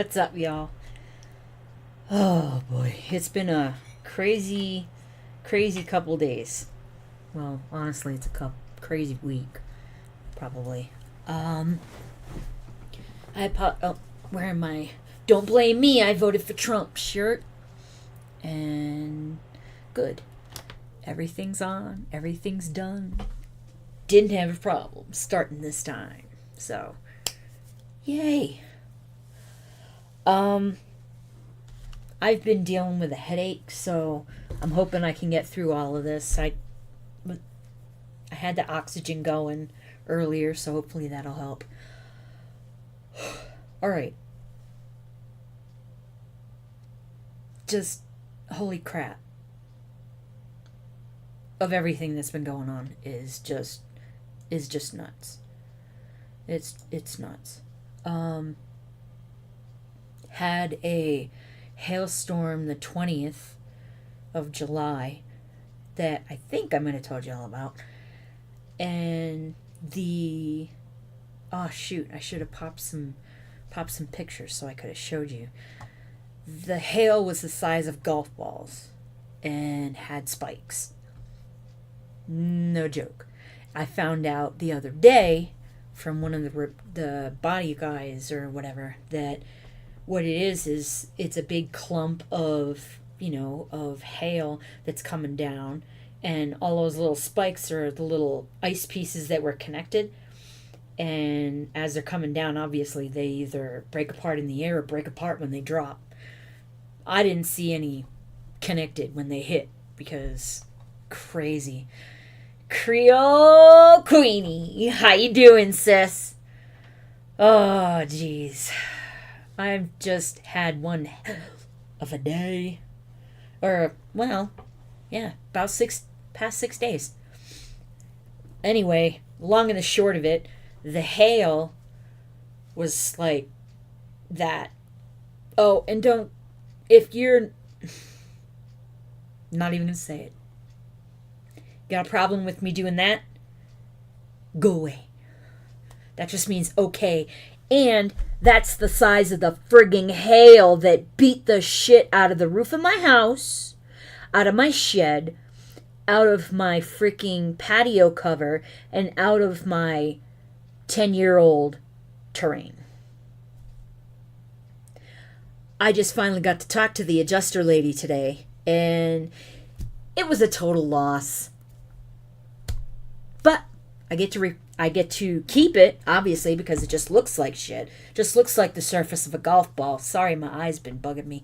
What's up, y'all? Oh boy, it's been a crazy, crazy couple days. Well, honestly, it's a crazy week, probably. Um, oh, wearing my "Don't blame me, I voted for Trump" shirt, and good. Everything's on, everything's done. Didn't have a problem starting this time, so yay. Um, I've been dealing with a headache, so I'm hoping I can get through all of this. I had the oxygen going earlier, so hopefully that'll help. All right. Just holy crap. Of everything that's been going on is just nuts. It's nuts. Um had a hailstorm the 20th of July that I think I might have told you all about. And the oh shoot, I should have popped some pictures so I could have showed you. The hail was the size of golf balls and had spikes. No joke. I found out the other day from one of the body guys or whatever that what it is it's a big clump of of hail that's coming down, and all those little spikes are the little ice pieces that were connected, and as they're coming down, obviously they either break apart in the air or break apart when they drop. I didn't see any connected when they hit because crazy. Creole Queenie, how you doing, sis? Oh jeez, I've just had one hell of a day. Or, well, yeah, about past 6 days. Anyway, long and the short of it, the hail was like that. Oh, and if you're not even gonna say it, got a problem with me doing that? Go away. That just means okay. And that's the size of the frigging hail that beat the shit out of the roof of my house, out of my shed, out of my freaking patio cover, and out of my 10-year-old terrain. I just finally got to talk to the adjuster lady today, and it was a total loss. But I get to keep it, obviously, because it just looks like shit. Just looks like the surface of a golf ball. Sorry, my eye's been bugging me.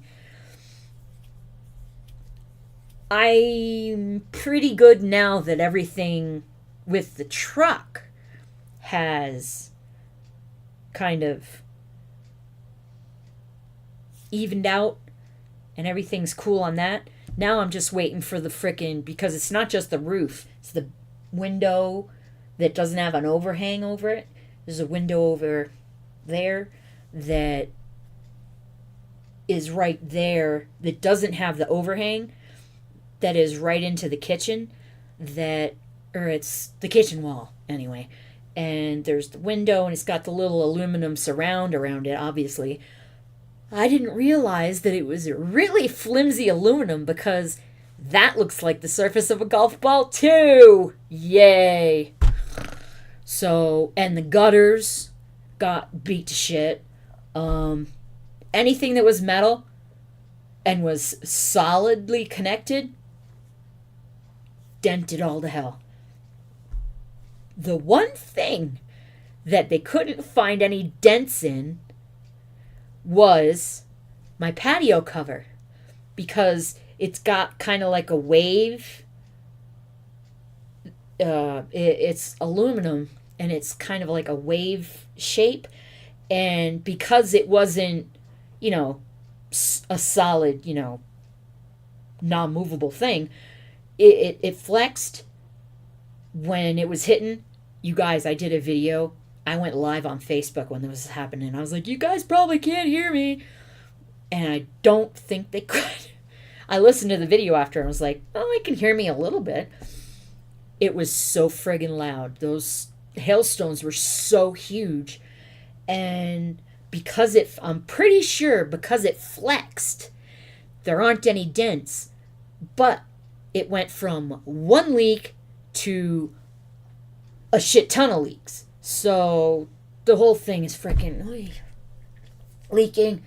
I'm pretty good now that everything with the truck has kind of evened out and everything's cool on that. Now I'm just waiting for the frickin', because it's not just the roof, it's the window that doesn't have an overhang over it. There's a window over there that is right there that doesn't have the overhang, that is right into the kitchen, or it's the kitchen wall anyway. And there's the window, and it's got the little aluminum surround around it, obviously. I didn't realize that it was really flimsy aluminum, because that looks like the surface of a golf ball too. Yay. So, and the gutters got beat to shit. Anything that was metal and was solidly connected, dented all to hell. The one thing that they couldn't find any dents in was my patio cover, because it's got kind of like a wave. It's aluminum, and it's kind of like a wave shape. And because it wasn't, a solid, non-movable thing, it flexed when it was hitting. You guys, I did a video. I went live on Facebook when this was happening. I was like, you guys probably can't hear me. And I don't think they could. I listened to the video after and was like, oh, I can hear me a little bit. It was so friggin' loud. Those hailstones were so huge. And I'm pretty sure because it flexed, there aren't any dents, but it went from one leak to a shit ton of leaks. So the whole thing is freaking leaking,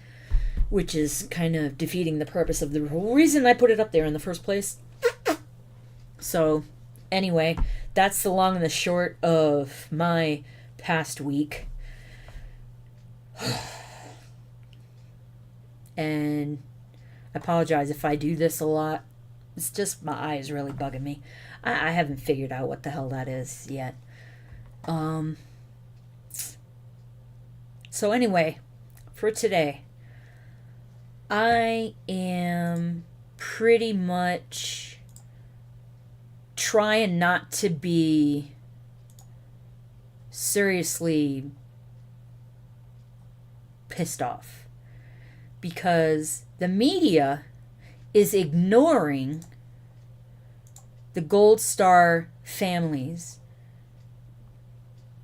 which is kind of defeating the purpose of the reason I put it up there in the first place. So anyway, that's the long and the short of my past week. And I apologize if I do this a lot. It's just my eye is really bugging me. I haven't figured out what the hell that is yet. So anyway, for today, I am pretty much trying not to be seriously pissed off, because the media is ignoring the Gold Star families,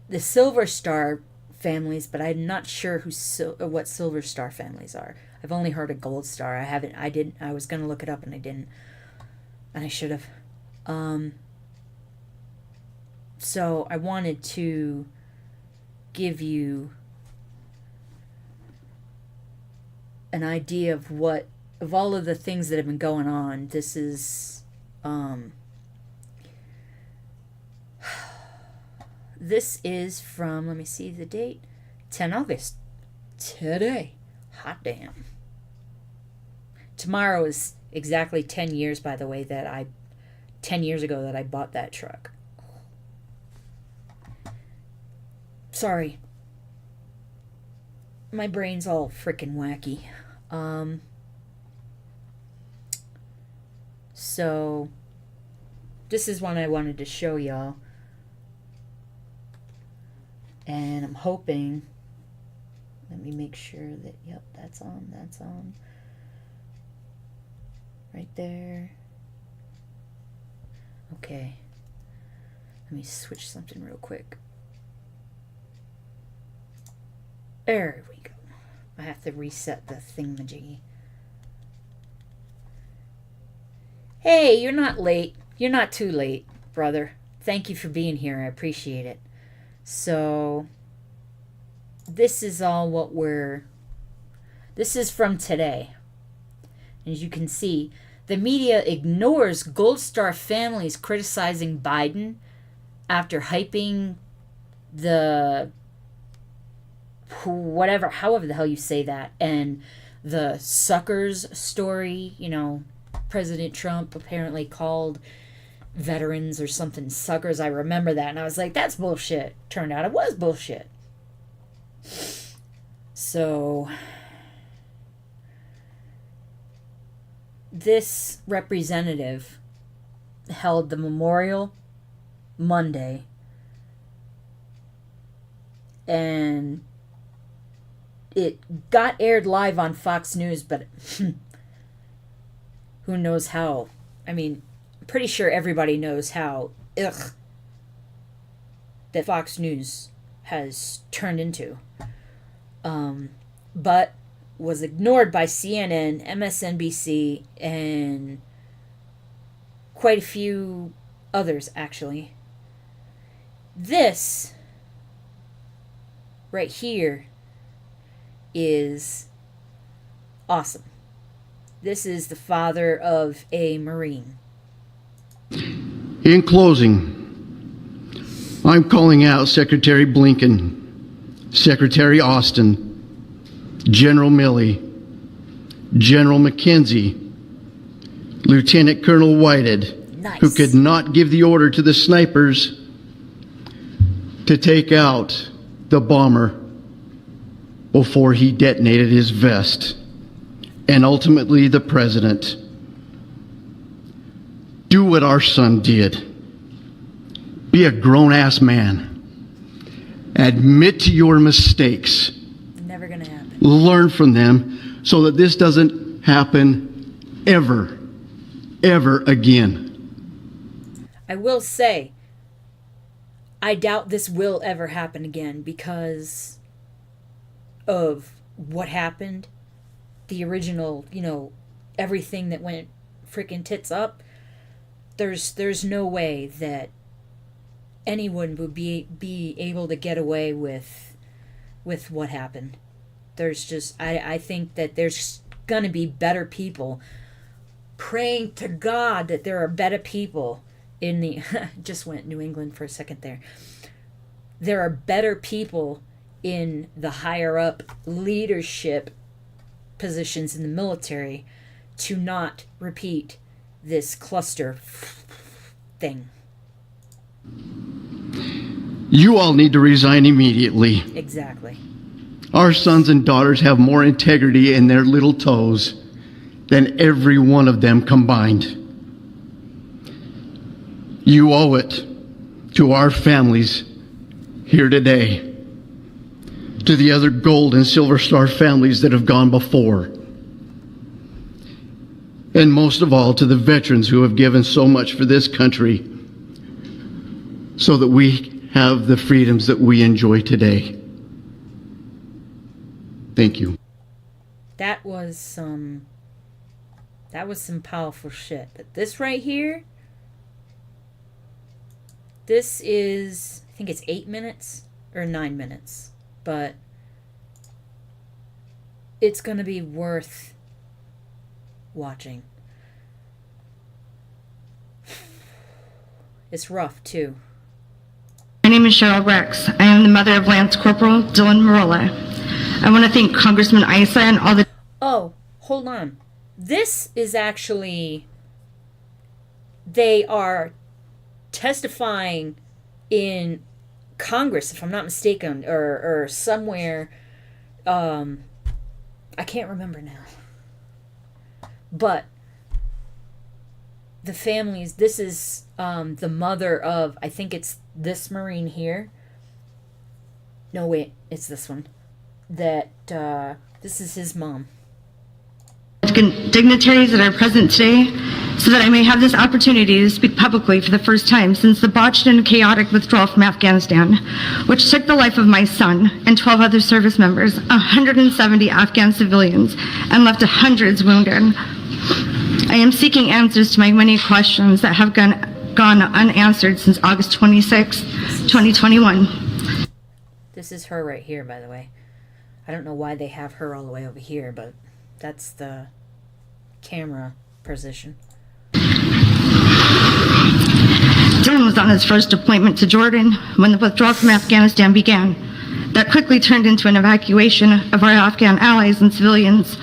the Silver Star families, but I'm not sure what Silver Star families are. I've only heard of Gold Star. I was going to look it up and I didn't. And I should have. So I wanted to give you an idea of all of the things that have been going on. This is, this is from, let me see the date, 10 August. Today. Hot damn. Tomorrow is exactly 10 years, by the way, 10 years ago that I bought that truck. Sorry. My brain's all freaking wacky. So, this is one I wanted to show y'all. And I'm hoping, let me make sure that, yep, that's on. Right there. Okay. Let me switch something real quick. There we go. I have to reset the thingamajiggy. Hey, you're not late. You're not too late, brother. Thank you for being here. I appreciate it. So, this is all this is from today. As you can see, the media ignores Gold Star families criticizing Biden after hyping the however the hell you say that, and the suckers story. President Trump apparently called veterans or something suckers. I remember that, and I was like, that's bullshit. Turned out it was bullshit. So, this representative held the memorial Monday, and it got aired live on Fox News, but who knows how. I mean, I'm pretty sure everybody knows how that Fox News has turned into. But was ignored by CNN, MSNBC, and quite a few others, actually. This right here is awesome. This is the father of a Marine. In closing, I'm calling out Secretary Blinken, Secretary Austin, General Milley, General McKenzie, Lieutenant Colonel Whitehead, Nice. who could not give the order to the snipers to take out the bomber before he detonated his vest, and ultimately the president. Do what our son did. Be a grown-ass man. Admit to your mistakes. Never gonna happen. Learn from them so that this doesn't happen ever again. I will say, I doubt this will ever happen again, because of what happened, the original, everything that went freaking tits up, there's no way that anyone would be able to get away with what happened. There's just, I think that there's gonna be better people, praying to God that there are better people in the just went New England for a second there. There are better people in the higher up leadership positions in the military to not repeat this cluster thing. You all need to resign immediately. Exactly. Our sons and daughters have more integrity in their little toes than every one of them combined. You owe it to our families here today, to the other Gold and Silver Star families that have gone before, and most of all to the veterans who have given so much for this country so that we have the freedoms that we enjoy today. Thank you. That was some powerful shit. But this right here, this is, I think it's 8 minutes or 9 minutes, but it's going to be worth watching. It's rough too. My name is Cheryl Rex. I am the mother of Lance Corporal Dylan Marola. I want to thank Congressman Issa and all the... Oh, hold on. This is actually... They are testifying in Congress, if I'm not mistaken, or somewhere. I can't remember now. But the families, this is the mother of, I think it's this Marine here. No, wait, it's this one. That this is his mom. Dignitaries that are present today, so that I may have this opportunity to speak publicly for the first time since the botched and chaotic withdrawal from Afghanistan, which took the life of my son and 12 other service members, 170 Afghan civilians, and left hundreds wounded. I am seeking answers to my many questions that have gone unanswered since August 26, 2021. This is her right here, by the way. I don't know why they have her all the way over here, but that's the camera position. Dylan was on his first deployment to Jordan when the withdrawal from Afghanistan began. That quickly turned into an evacuation of our Afghan allies and civilians,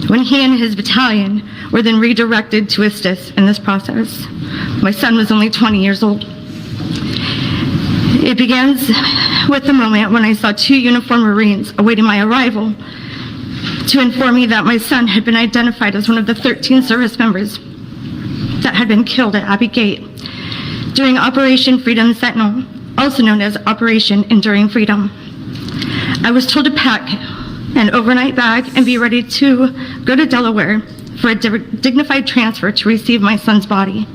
when he and his battalion were then redirected to assist in this process. My son was only 20 years old. It begins with the moment when I saw 2 uniformed Marines awaiting my arrival to inform me that my son had been identified as one of the 13 service members that had been killed at Abbey Gate during Operation Freedom Sentinel, also known as Operation Enduring Freedom. I was told to pack an overnight bag and be ready to go to Delaware for a dignified transfer to receive my son's body.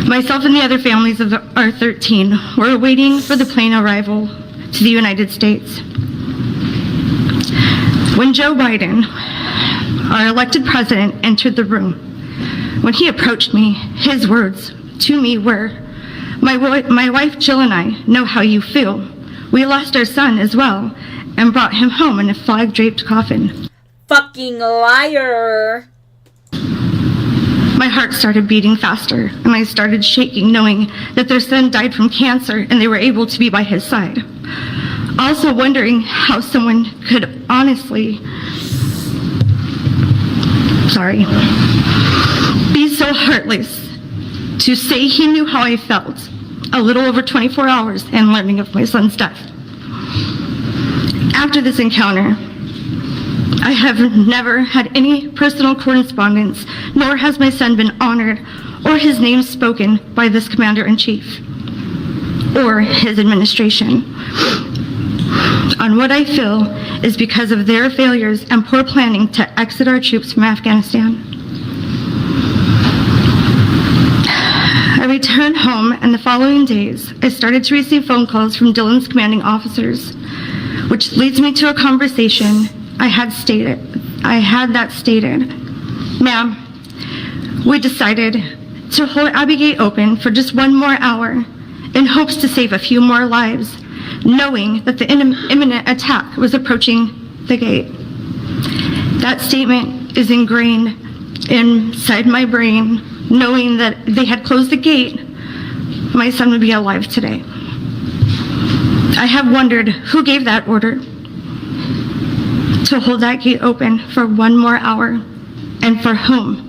Myself and the other families of our 13 were waiting for the plane arrival to the United States. When Joe Biden, our elected president, entered the room, when he approached me, his words to me were, my wife Jill and I know how you feel. We lost our son as well and brought him home in a flag-draped coffin. Fucking liar! My heart started beating faster, and I started shaking, knowing that their son died from cancer and they were able to be by his side. Also wondering how someone could honestly, be so heartless to say he knew how I felt a little over 24 hours and learning of my son's death. After this encounter, I have never had any personal correspondence, nor has my son been honored or his name spoken by this commander-in-chief or his administration on what I feel is because of their failures and poor planning to exit our troops from Afghanistan. I returned home, and the following days, I started to receive phone calls from Dylan's commanding officers which leads me to a conversation I had that stated. Ma'am, we decided to hold Abbey Gate open for just one more hour in hopes to save a few more lives, knowing that the imminent attack was approaching the gate. That statement is ingrained inside my brain, knowing that if they had closed the gate, my son would be alive today. I have wondered who gave that order to hold that gate open for one more hour, and for whom.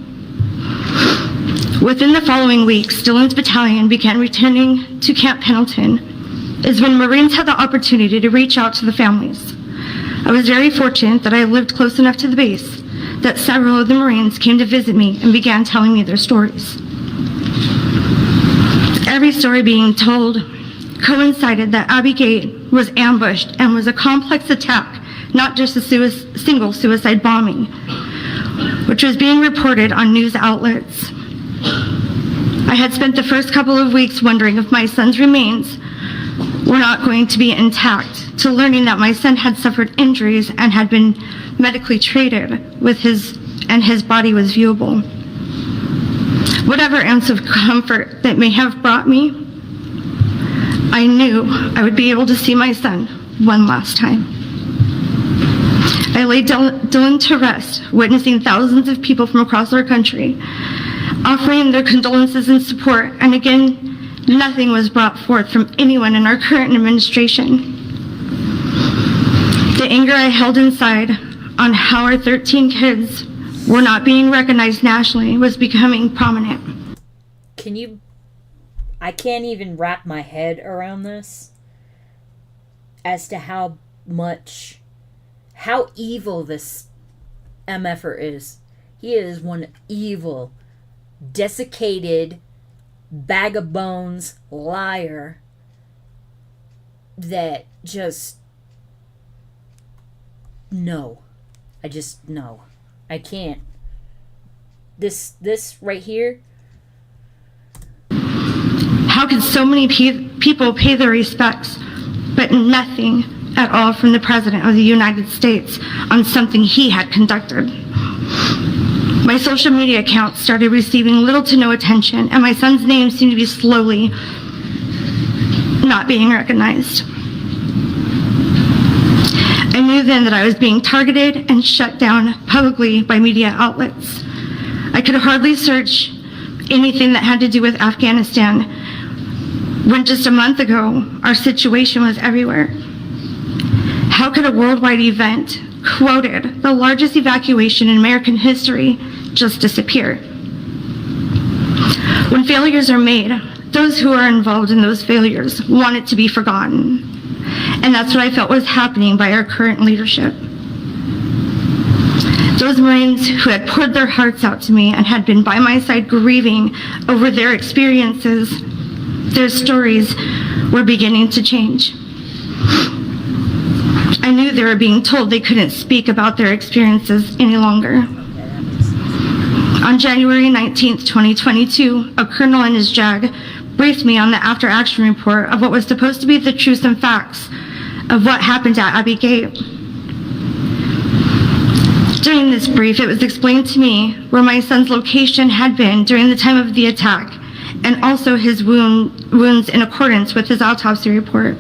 Within the following weeks, Dillon's battalion began returning to Camp Pendleton, is when Marines had the opportunity to reach out to the families. I was very fortunate that I lived close enough to the base that several of the Marines came to visit me and began telling me their stories. Every story being told coincided that Abbey Gate was ambushed and was a complex attack, not just a single suicide bombing, which was being reported on news outlets. I had spent the first couple of weeks wondering if my son's remains were not going to be intact, to learning that my son had suffered injuries and had been medically treated and his body was viewable. Whatever ounce of comfort that may have brought me, I knew I would be able to see my son one last time. I laid Dillon to rest, witnessing thousands of people from across our country offering their condolences and support, and again, nothing was brought forth from anyone in our current administration. The anger I held inside on how our 13 kids were not being recognized nationally was becoming prominent. I can't even wrap my head around this as to how evil this MFer is. He is one evil, desiccated, bag of bones, liar that just... No. I can't. This right here. How could so many people pay their respects, but nothing at all from the President of the United States on something he had conducted? My social media accounts started receiving little to no attention, and my son's name seemed to be slowly not being recognized. I knew then that I was being targeted and shut down publicly by media outlets. I could hardly search anything that had to do with Afghanistan when just a month ago, our situation was everywhere. How could a worldwide event, quoted the largest evacuation in American history, just disappear? When failures are made, those who are involved in those failures want it to be forgotten. And that's what I felt was happening by our current leadership. Those Marines who had poured their hearts out to me and had been by my side grieving over their experiences, their stories were beginning to change. I knew they were being told they couldn't speak about their experiences any longer. On January 19th, 2022, a colonel and his JAG briefed me on the after-action report of what was supposed to be the truths and facts of what happened at Abbey Gate. During this brief, it was explained to me where my son's location had been during the time of the attack, and also his wounds in accordance with his autopsy report.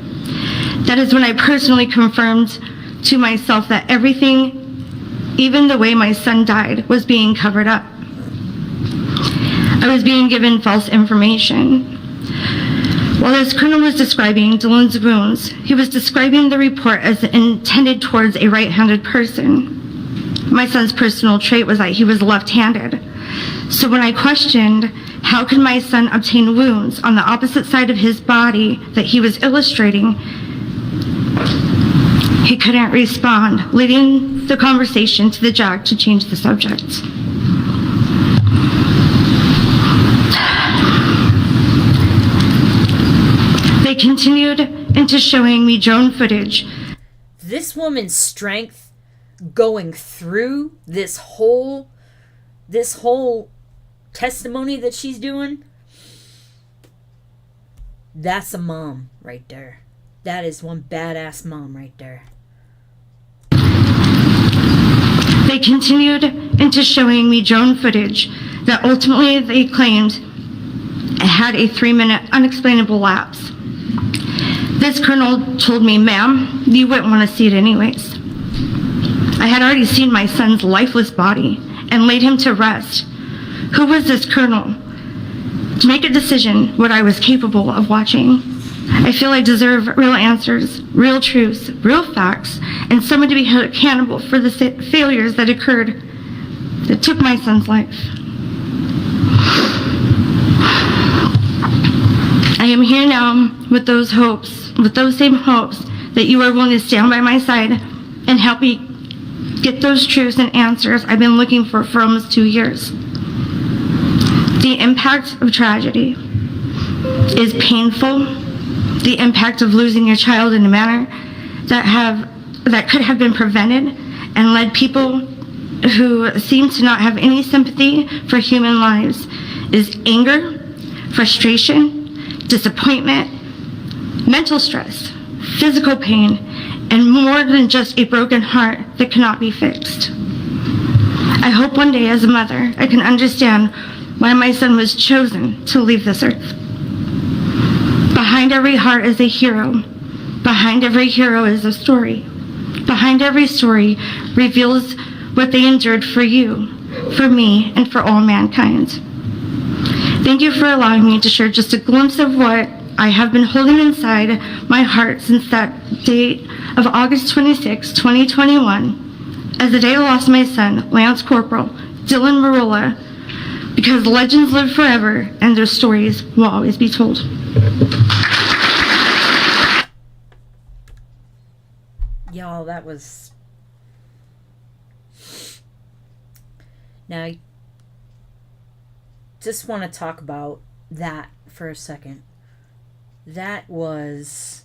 That is when I personally confirmed to myself that everything, even the way my son died, was being covered up. I was being given false information. While this colonel was describing Dillon's wounds, he was describing the report as intended towards a right-handed person. My son's personal trait was that he was left-handed. So when I questioned how could my son obtain wounds on the opposite side of his body that he was illustrating, he couldn't respond, leading the conversation to the JAG to change the subject. They continued into showing me drone footage. This woman's strength going through this whole testimony that she's doing, that's a mom right there. That is one badass mom right there. They continued into showing me drone footage that ultimately they claimed had a 3-minute unexplainable lapse. This colonel told me, "Ma'am, you wouldn't want to see it anyways." I had already seen my son's lifeless body and laid him to rest. Who was this colonel to make a decision what I was capable of watching? I feel I deserve real answers, real truths, real facts, and someone to be held accountable for the failures that occurred that took my son's life. I am here now with those hopes, with those same hopes that you are willing to stand by my side and help me get those truths and answers I've been looking for almost 2 years. The impact of tragedy is painful. The impact of losing your child in a manner that could have been prevented and led people who seem to not have any sympathy for human lives is anger, frustration, disappointment, mental stress, physical pain, and more than just a broken heart that cannot be fixed. I hope one day as a mother I can understand why my son was chosen to leave this earth. Behind every heart is a hero. Behind every hero is a story. Behind every story reveals what they endured for you, for me, and for all mankind. Thank you for allowing me to share just a glimpse of what I have been holding inside my heart since that date of August 26, 2021, as the day I lost my son, Lance Corporal Dylan Marula, because legends live forever and their stories will always be told. Y'all, that was... Now, I just want to talk about that for a second. That was...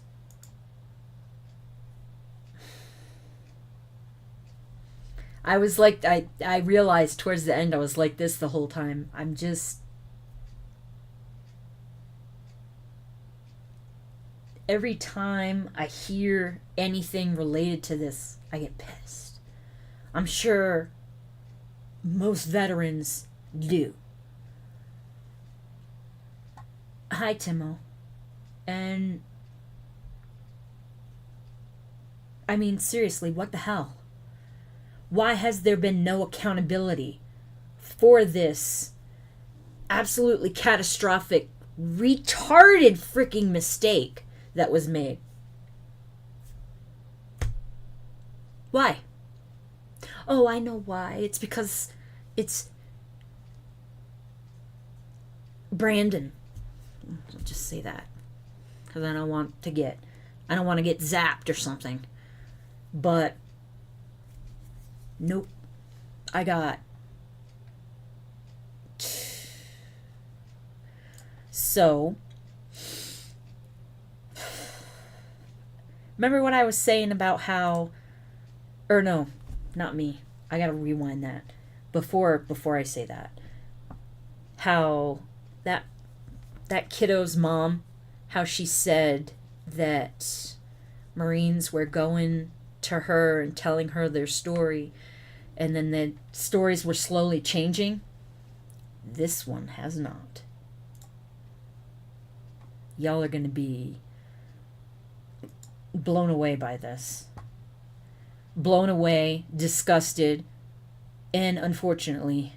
I was like, I realized towards the end I was like this the whole time. I'm just... Every time I hear anything related to this, I get pissed. I'm sure most veterans do. Hi, Timo. And... I mean, seriously, what the hell? Why has there been no accountability for this absolutely catastrophic, retarded freaking mistake that was made? Why? Oh, I know why. It's because it's Brandon. I'll just say that. Because I don't want to get zapped or something. But nope. I got... So... Remember what I was saying about how... Or no, not me. I gotta rewind that. Before I say that. How that kiddo's mom, how she said that Marines were going to her and telling her their story, and then the stories were slowly changing. This one has not. Y'all are going to be blown away by this. Blown away, disgusted, and unfortunately,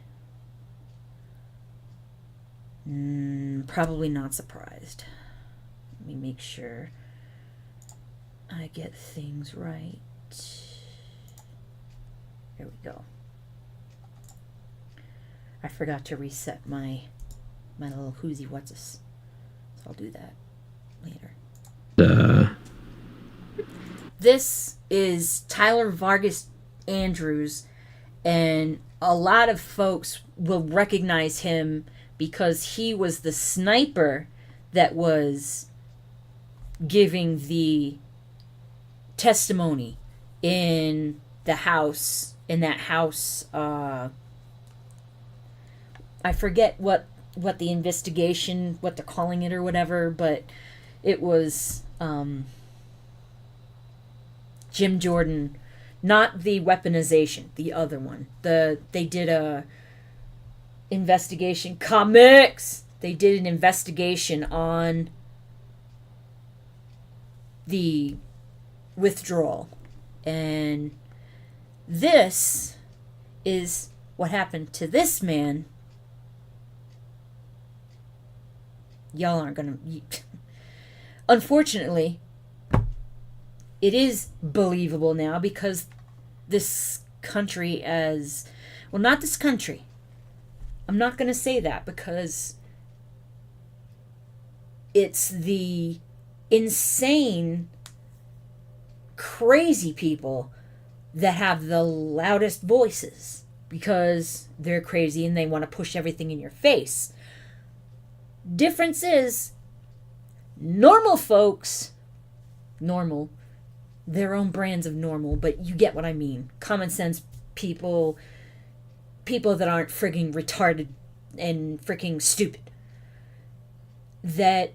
probably not surprised. Let me make sure I get things right. There we go. I forgot to reset my little whoozy what's-this. So I'll do that later. This is Tyler Vargas-Andrews, and a lot of folks will recognize him because he was the sniper that was giving the testimony in that house. I forget what the investigation, what they're calling it or whatever, but it was Jim Jordan Not the weaponization, the other one. They did a investigation. Comics! They did an investigation on the withdrawal. And this is what happened to this man. Y'all aren't gonna... Unfortunately, it is believable now because this country as... Well, not this country. I'm not gonna say that because it's the insane, crazy people that have the loudest voices because they're crazy and they want to push everything in your face. Difference is, normal folks, normal, their own brands of normal, but you get what I mean. Common sense people that aren't frigging retarded and freaking stupid, that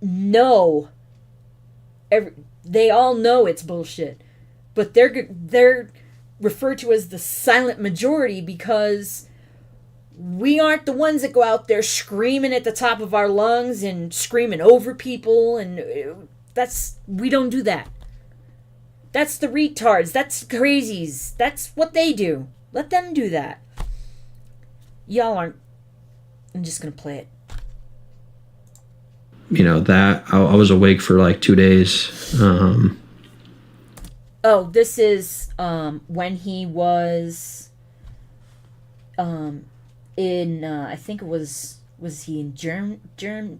know, they all know it's bullshit, but they're referred to as the silent majority because we aren't the ones that go out there screaming at the top of our lungs and screaming over people, and we don't do that. That's the retards, that's crazies, that's what they do. Let them do that. Y'all aren't. I'm just gonna play it. You know, that I was awake for like 2 days. Oh, this is when he was in I think it was he in Germany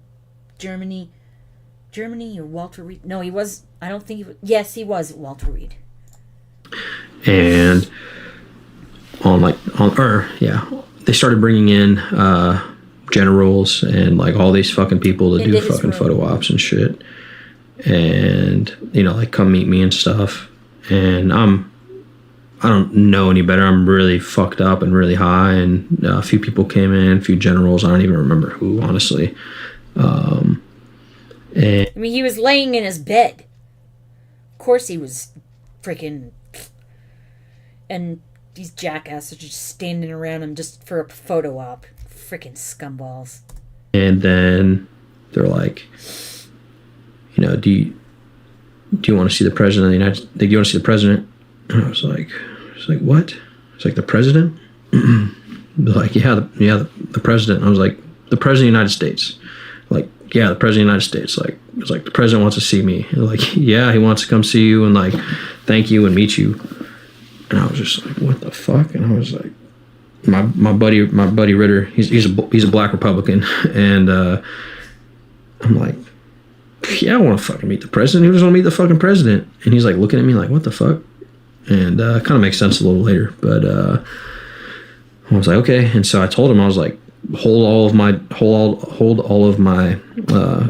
or Walter Reed? No, he was. I don't think he was. Yes, he was at Walter Reed. And they started bringing in generals and like all these fucking people to do fucking photo ops and shit, and you know, like come meet me and stuff. And I don't know any better. I'm really fucked up and really high, and a few people came in, a few generals. I don't even remember who, honestly. And I mean, he was laying in his bed. Of course he was freaking... And these jackasses are just standing around him just for a photo op. Freaking scumballs. And then they're like, you know, do you want to see the president of the United States? Do you want to see the president? And I was like, what? It's like, the president? They're like, yeah, the president. And I was like, the president of the United States. Like, yeah, the president of the United States. Like, it's like, the president wants to see me. And like, yeah, he wants to come see you and like thank you and meet you. And I was just like, what the fuck? And I was like, my buddy Ritter, he's a black Republican, and I'm like, yeah, I want to fucking meet the president. He just want to meet the fucking president. And he's like looking at me like, what the fuck? And it kind of makes sense a little later, but I was like, okay. And so I told him, I was like, hold all of my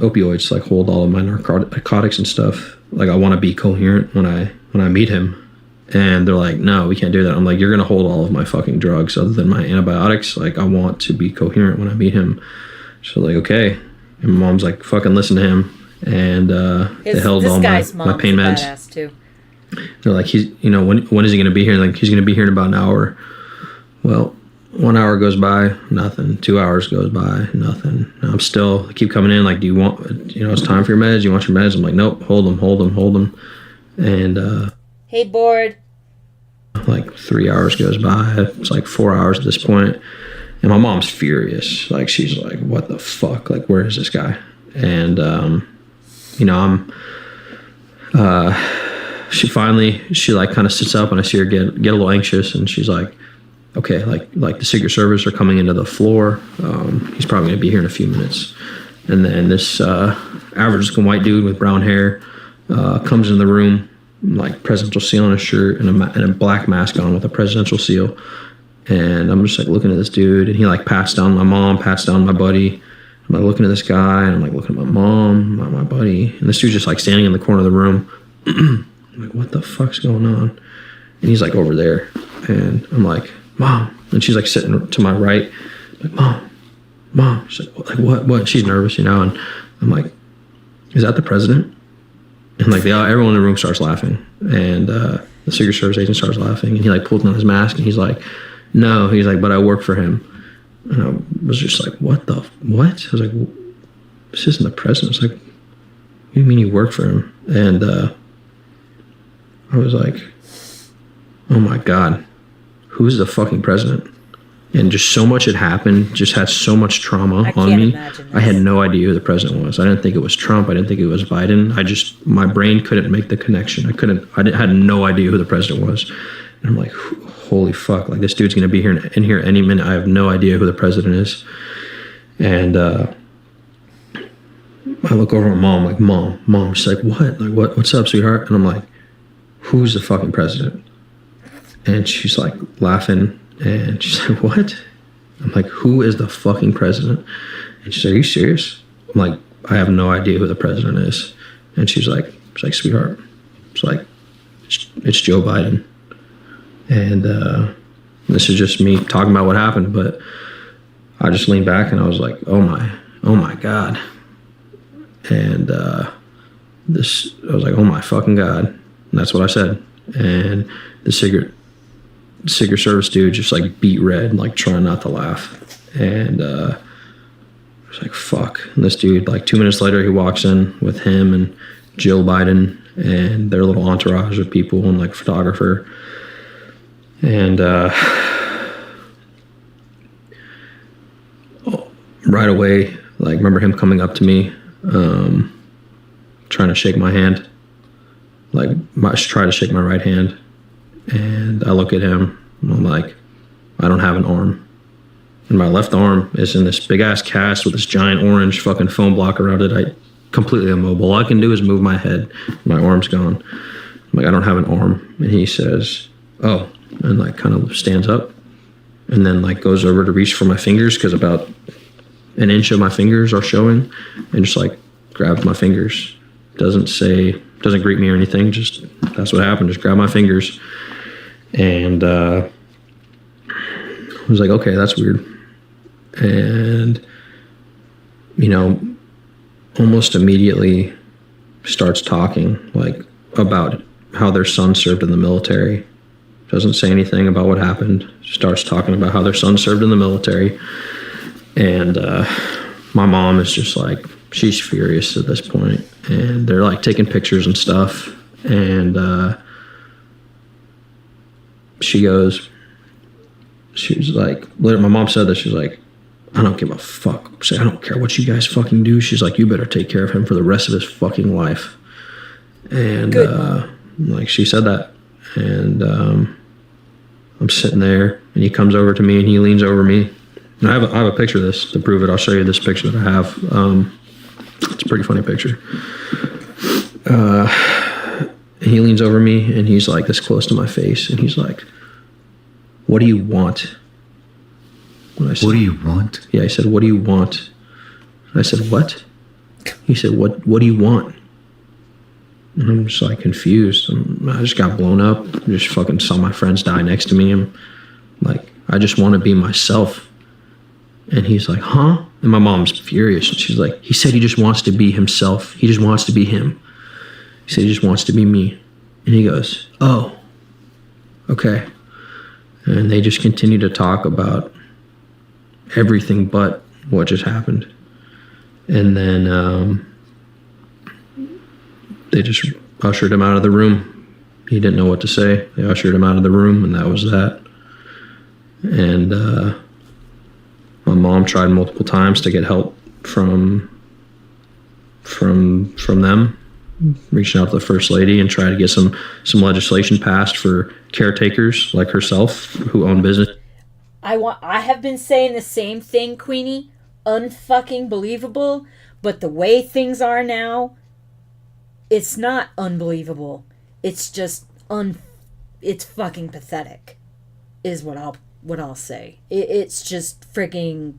opioids, like hold all of my narcotics and stuff. Like, I want to be coherent when I meet him. And they're like, no, we can't do that. I'm like, you're going to hold all of my fucking drugs other than my antibiotics. Like, I want to be coherent when I meet him. So like, okay. And my mom's like, fucking listen to him. And they held all my pain meds. Too. They're like, he's, you know, when is he going to be here? Like, he's going to be here in about an hour. Well, 1 hour goes by, nothing. 2 hours goes by, nothing. I keep coming in like, do you want, you know, it's time for your meds. You want your meds? I'm like, nope, hold them. And, hey, bored. Like 3 hours goes by. It's like 4 hours at this point. And my mom's furious. Like, she's like, what the fuck? Like, where is this guy? And, you know, she like kind of sits up and I see her get a little anxious, and she's like, okay, like the Secret Service are coming into the floor. He's probably gonna be here in a few minutes. And then this average looking white dude with brown hair comes in the room, like presidential seal on his shirt and a black mask on with a presidential seal. And I'm just like looking at this dude, and he like pats down my mom, pats down my buddy. I'm like looking at this guy, and I'm like looking at my mom, my buddy, and this dude's just like standing in the corner of the room. I'm like, what the fuck's going on? And he's like over there, and I'm like, Mom. And she's like sitting to my right, like, Mom. She's like what? She's nervous, you know. And I'm like, is that the president? And like everyone in the room starts laughing, and the Secret Service agent starts laughing, and he like pulls down his mask, and he's like, no, he's like, but I work for him. And I was just like, what? I was like, this isn't the president. It's like, what do you mean you work for him? And I was like, oh my God, who's the fucking president? And just so much had happened, just had so much trauma on me. I had no idea who the president was. I didn't think it was Trump. I didn't think it was Biden. My brain couldn't make the connection. I had no idea who the president was. And I'm like, holy fuck, like this dude's going to be in here any minute. I have no idea who the president is. And I look over at my mom, like, mom. She's like, what? Like, what's up, sweetheart? And I'm like, who's the fucking president? And she's like laughing. And she's like, what? I'm like, who is the fucking president? And she's like, are you serious? I'm like, I have no idea who the president is. And she's like, sweetheart, it's like, it's Joe Biden. And this is just me talking about what happened, but I just leaned back and I was like, oh my God. And I was like, oh my fucking God. And that's what I said. And the Secret Service dude just like beat red, like trying not to laugh. And I was like, fuck. And this dude, like 2 minutes later, he walks in with him and Jill Biden and their little entourage of people and like photographer. And right away, like remember him coming up to me, trying to shake my hand, like try to shake my right hand. And I look at him and I'm like, I don't have an arm. And my left arm is in this big ass cast with this giant orange fucking foam block around it. I completely immobile. All I can do is move my head. My arm's gone. I'm like, I don't have an arm. And he says, oh, and like kind of stands up and then like goes over to reach for my fingers because about an inch of my fingers are showing, and just like grabs my fingers. Doesn't greet me or anything. Just that's what happened. Just grabbed my fingers. And I was like, okay, that's weird. And, you know, almost immediately starts talking like about how their son served in the military. Doesn't say anything about what happened. Starts talking about how their son served in the military. And my mom is just like, she's furious at this point. And they're like taking pictures and stuff. And she was like, later, my mom said that, she's like, I don't give a fuck. I don't care what you guys fucking do. She's like, you better take care of him for the rest of his fucking life. And like she said that. And I'm sitting there and he comes over to me and he leans over me. And I have a picture of this to prove it. I'll show you this picture that I have. It's a pretty funny picture. He leans over me and he's like this close to my face and he's like, what do you want? And I said, what do you want? Yeah, he said, what do you want? And I said, what? He said, what do you want? And I'm just like confused. I just got blown up. I just fucking saw my friends die next to me. I'm like, I just want to be myself. And he's like, huh? And my mom's furious. And she's like, he said he just wants to be himself. He just wants to be him. He said he just wants to be me. And he goes, oh, okay. And they just continue to talk about everything but what just happened. And then they just ushered him out of the room. He didn't know what to say. They ushered him out of the room, and that was that. And my mom tried multiple times to get help from them, reaching out to the First Lady and try to get some legislation passed for caretakers like herself who own business. I have been saying the same thing, Queenie. Unfucking believable. But the way things are now, it's not unbelievable. It's just it's fucking pathetic, is what I'll say. It's just freaking.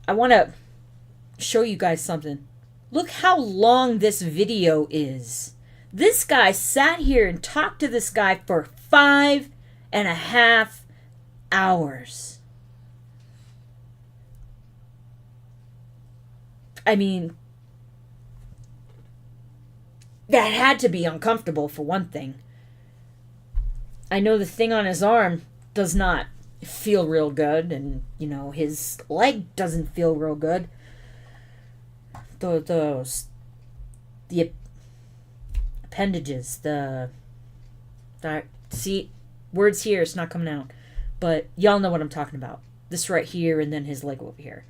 I want to show you guys something. Look how long this video is. This guy sat here and talked to this guy for 5.5 hours. I mean, that had to be uncomfortable for one thing. I know the thing on his arm does not feel real good, and, his leg doesn't feel real good. The appendages, see, words here, it's not coming out. But y'all know what I'm talking about. This right here, and then his leg over here.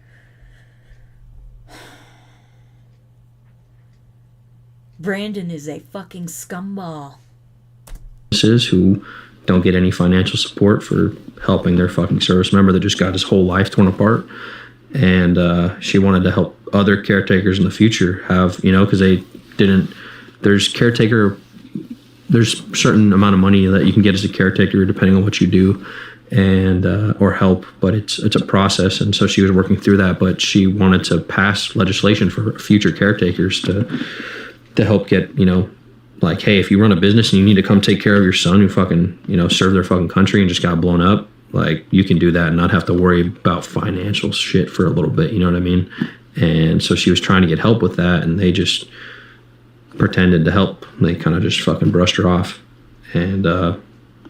Brandon is a fucking scumball. Who don't get any financial support for helping their fucking service member that just got his whole life torn apart. And she wanted to help other caretakers in the future have, because they didn't, there's certain amount of money that you can get as a caretaker depending on what you do, and or help, but it's a process. And so she was working through that, but she wanted to pass legislation for future caretakers to help get, like, hey, if you run a business and you need to come take care of your son who fucking, served their fucking country and just got blown up, like, you can do that and not have to worry about financial shit for a little bit, you know what I mean? And so she was trying to get help with that, and they just pretended to help. They kind of just fucking brushed her off and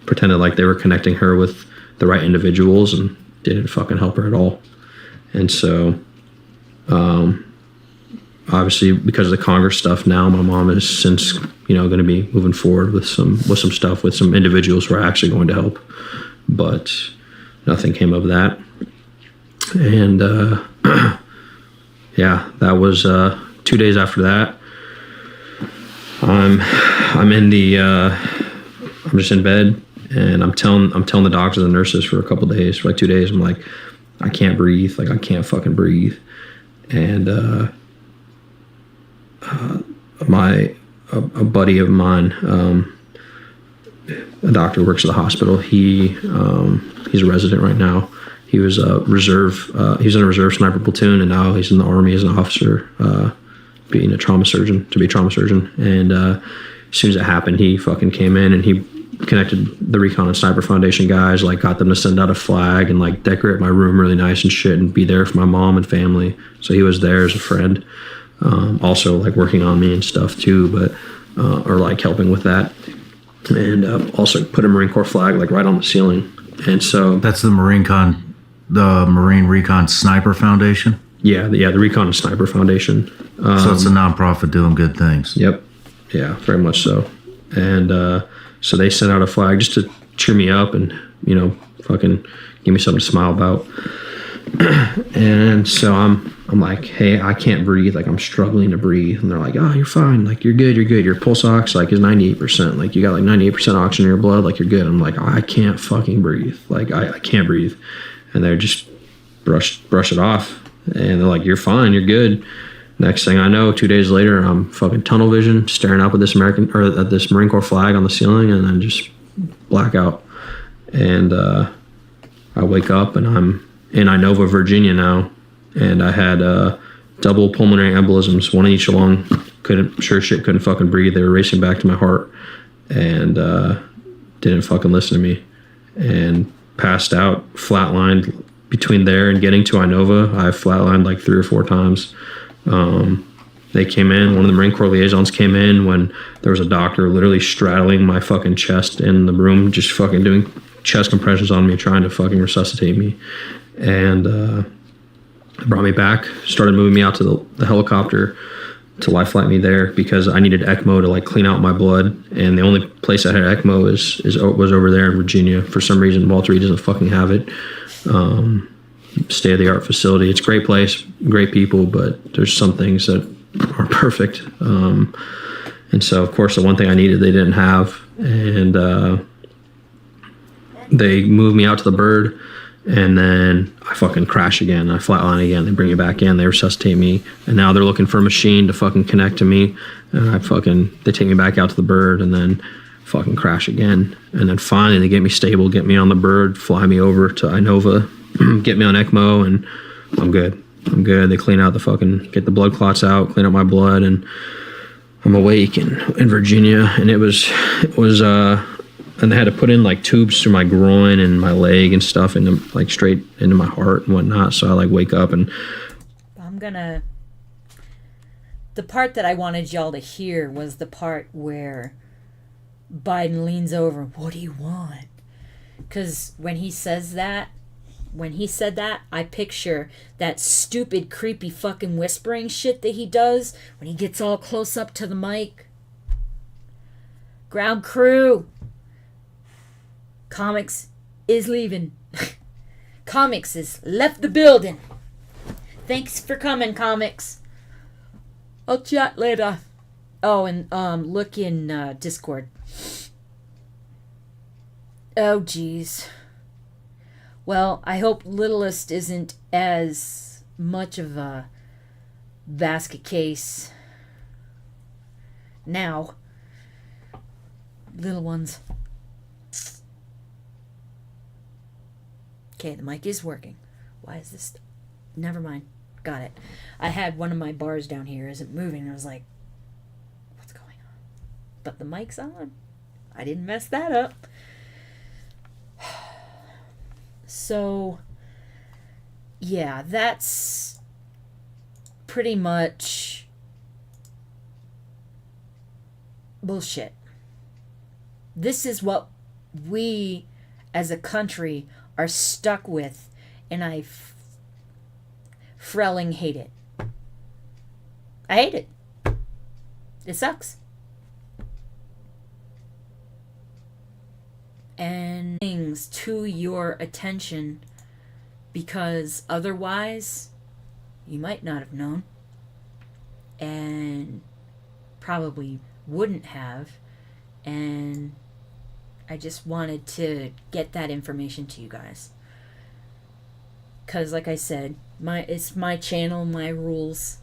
pretended like they were connecting her with the right individuals and didn't fucking help her at all. And so obviously, because of the Congress stuff now, my mom is since, going to be moving forward with some stuff with some individuals who are actually going to help. But nothing came of that. And yeah, that was 2 days after that. I'm in the I'm just in bed, and I'm telling the doctors and the nurses for a couple of days, for like 2 days, I'm like, I can't breathe, like I can't fucking breathe. And a buddy of mine, a doctor who works at the hospital, he's a resident right now. He was a reserve, he was in a reserve sniper platoon, and now he's in the Army as an officer, being a trauma surgeon. And as soon as it happened, he fucking came in and he connected the Recon and Sniper Foundation guys, like got them to send out a flag and like decorate my room really nice and shit and be there for my mom and family. So he was there as a friend, also like working on me and stuff too, but or like helping with that, and also put a Marine Corps flag like right on the ceiling. And so that's the Marine Recon Sniper Foundation. Yeah, the Recon and Sniper Foundation. So it's a nonprofit doing good things. Yep. Yeah, very much so. And so they sent out a flag just to cheer me up and, fucking give me something to smile about. And so I'm like, hey, I can't breathe. Like, I'm struggling to breathe. And they're like, oh, you're fine. Like, you're good. Your pulse ox, like, is 98%. Like, you got, like, 98% oxygen in your blood. Like, you're good. I'm like, I can't fucking breathe. Like, I can't breathe. And they're just brush it off. And they're like, you're fine. You're good. Next thing I know, 2 days later, I'm fucking tunnel vision, staring up at this this Marine Corps flag on the ceiling, and then just blackout. And I wake up, and I'm in Inova, Virginia now, and I had double pulmonary embolisms, one in each lung. Couldn't fucking breathe. They were racing back to my heart, and didn't fucking listen to me, and passed out, flatlined between there and getting to Inova. I flatlined like 3 or 4 times. They came in, one of the Marine Corps liaisons came in when there was a doctor literally straddling my fucking chest in the room, just fucking doing chest compressions on me, trying to fucking resuscitate me. And brought me back, started moving me out to the helicopter to life flight me there because I needed ECMO to like clean out my blood. And the only place that had ECMO was over there in Virginia. For some reason, Walter Reed doesn't fucking have it. State-of-the-art facility. It's a great place, great people, but there's some things that aren't perfect. And so, of course, the one thing I needed, they didn't have. And they moved me out to the bird, and then I fucking crash again. I flatline again. They bring me back in. They resuscitate me. And now they're looking for a machine to fucking connect to me. And they take me back out to the bird, and then fucking crash again. And then finally they get me stable, get me on the bird, fly me over to Inova, get me on ECMO, and I'm good. They clean out get the blood clots out, clean out my blood, and I'm awake in Virginia. And it was and they had to put in like tubes through my groin and my leg and stuff, into like straight into my heart and whatnot. So I like wake up and I'm gonna the part that I wanted y'all to hear was the part where Biden leans over, what do you want? Because when he said that, I picture that stupid, creepy fucking whispering shit that he does when he gets all close up to the mic. Ground crew. Comics is leaving. Comics has left the building. Thanks for coming, Comics. I'll chat later. Oh, and look in Discord. Oh, geez. Well, I hope Littlest isn't as much of a basket case now. Little ones. Okay, the mic is working. Why is this? Never mind. Got it. I had one of my bars down here isn't moving. And I was like, what's going on? But the mic's on. I didn't mess that up. So, yeah, that's pretty much bullshit. This is what we as a country are stuck with, and I frelling hate it. I hate it. It sucks. And things to your attention, because otherwise you might not have known and probably wouldn't have, and I just wanted to get that information to you guys, because like I said, it's my channel, my rules.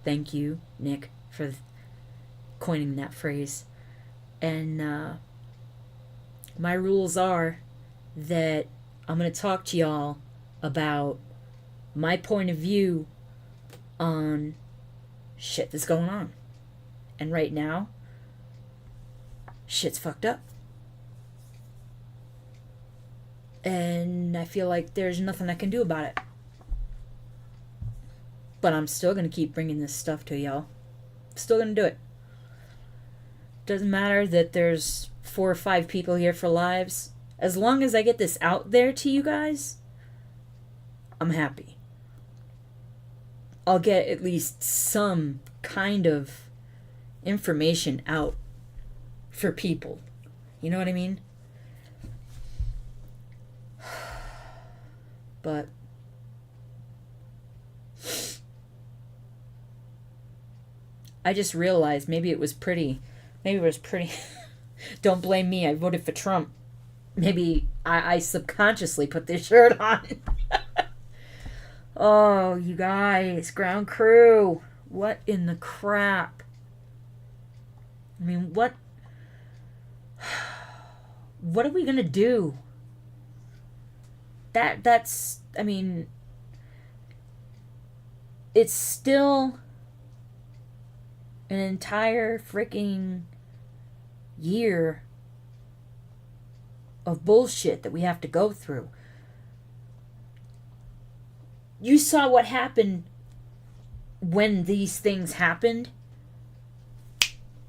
Thank you, Nick, for coining that phrase. And my rules are that I'm going to talk to y'all about my point of view on shit that's going on. And right now, shit's fucked up. And I feel like there's nothing I can do about it. But I'm still going to keep bringing this stuff to y'all. Still going to do it. Doesn't matter that there's 4 or 5 people here for lives. As long as I get this out there to you guys, I'm happy. I'll get at least some kind of information out for people. You know what I mean? But I just realized maybe it was pretty. Don't blame me, I voted for Trump. Maybe I subconsciously put this shirt on. Oh, you guys, ground crew. What in the crap? I mean, what are we gonna do? That's, I mean, it's still an entire freaking year of bullshit that we have to go through. You saw what happened when these things happened.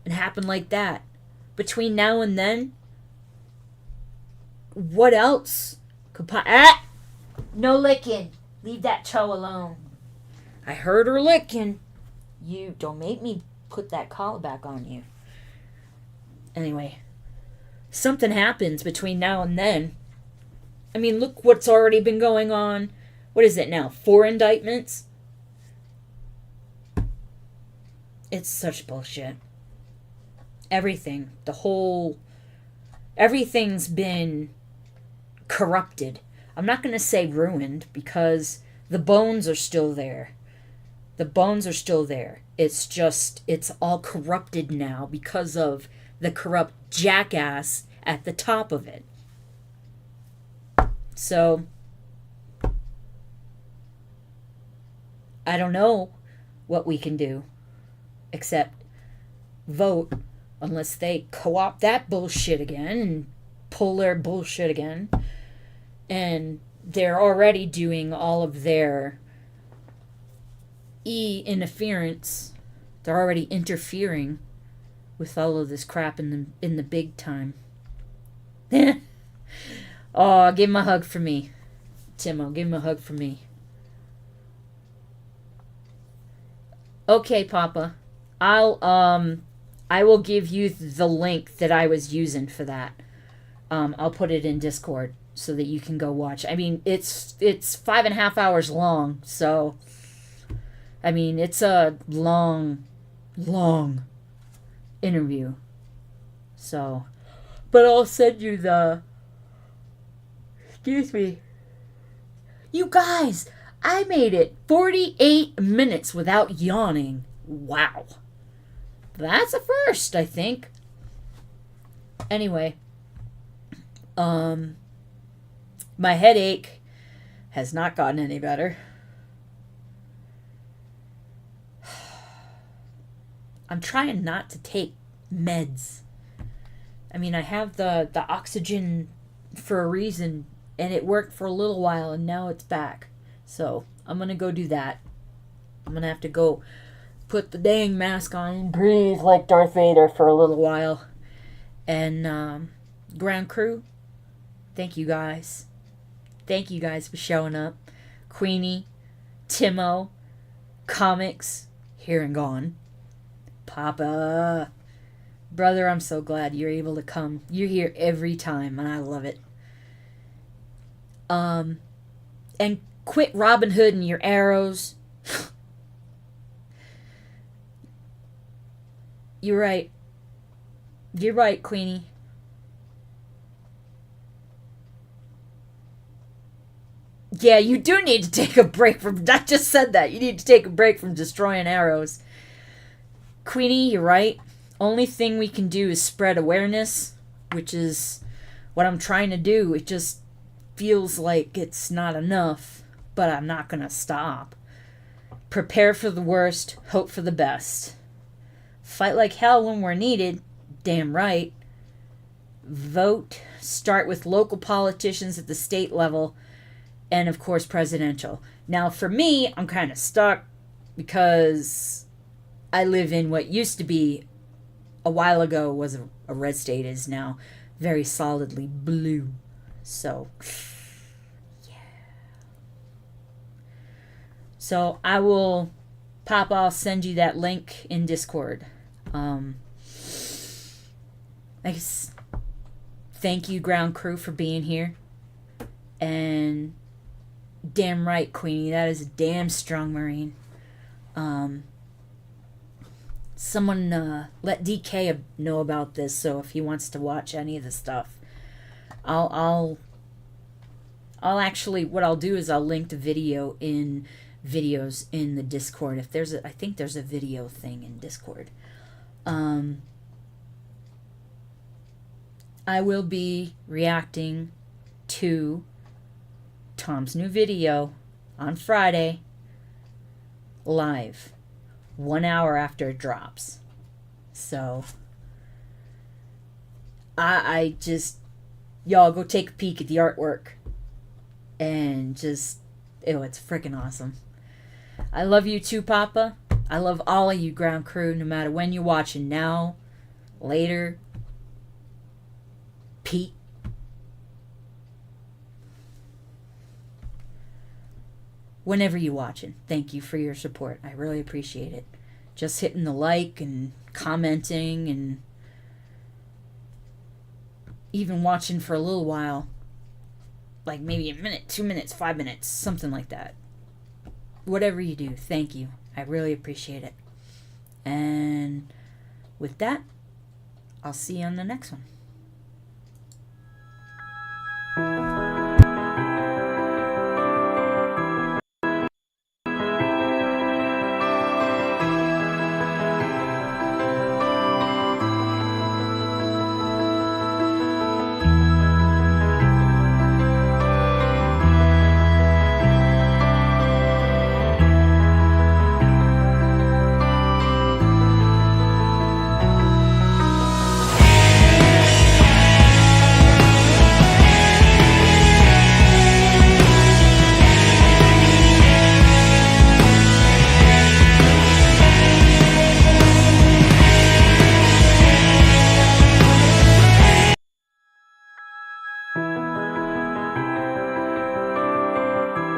It happened like that. Between now and then, what else could no licking. Leave that toe alone. I heard her licking. You don't make me put that collar back on you. Anyway, something happens between now and then. I mean, look what's already been going on. What is it now? 4 indictments? It's such bullshit. Everything. Everything's been corrupted. I'm not going to say ruined, because the bones are still there. The bones are still there. It's just, it's all corrupted now because of the corrupt jackass at the top of it. So, I don't know what we can do except vote, unless they co-opt that bullshit again and pull their bullshit again. And they're already doing all of their interference They're already interfering with all of this crap in the big time. Oh, give him a hug for me. Timo, give him a hug for me. Okay, Papa. I will give you the link that I was using for that. I'll put it in Discord so that you can go watch. I mean, it's 5.5 hours long, so I mean, it's a long interview. So, but I'll send you the. Excuse me. You guys, I made it 48 minutes without yawning. Wow. That's a first, I think. Anyway, my headache has not gotten any better. I'm trying not to take meds. I mean, I have the oxygen for a reason, and it worked for a little while, and now it's back. So, I'm going to go do that. I'm going to have to go put the dang mask on and breathe like Darth Vader for a little while. And, ground crew, thank you guys. Thank you guys for showing up. Queenie, Timo, Comics, here and gone. Papa. Brother, I'm so glad you're able to come. You're here every time, and I love it. And quit Robin Hood and your arrows. You're right. You're right, Queenie. Yeah, you do need to take a break from... I just said that. You need to take a break from destroying arrows. Queenie, you're right. Only thing we can do is spread awareness, which is what I'm trying to do. It just feels like it's not enough, but I'm not going to stop. Prepare for the worst, hope for the best. Fight like hell when we're needed. Damn right. Vote. Start with local politicians at the state level, and of course presidential. Now for me, I'm kind of stuck because I live in what used to be a while ago was a red state, is now very solidly blue. So, yeah. So I will, Papa, I'll send you that link in Discord. I guess, thank you, ground crew, for being here. And damn right, Queenie, that is a damn strong Marine. Someone let DK know about this, so if he wants to watch any of the stuff, I'll actually, what I'll do is I'll link the videos in the Discord. If there's I think there's a video thing in Discord. I will be reacting to Tom's new video on Friday live. 1 hour after it drops. So I just, y'all go take a peek at the artwork and just, it's freaking awesome. I love you too, Papa. I love all of you, ground crew, no matter when you're watching, now, later, Pete. Whenever you're watching, thank you for your support. I really appreciate it. Just hitting the like and commenting and even watching for a little while. Like maybe a minute, 2 minutes, 5 minutes, something like that. Whatever you do, thank you. I really appreciate it. And with that, I'll see you on the next one.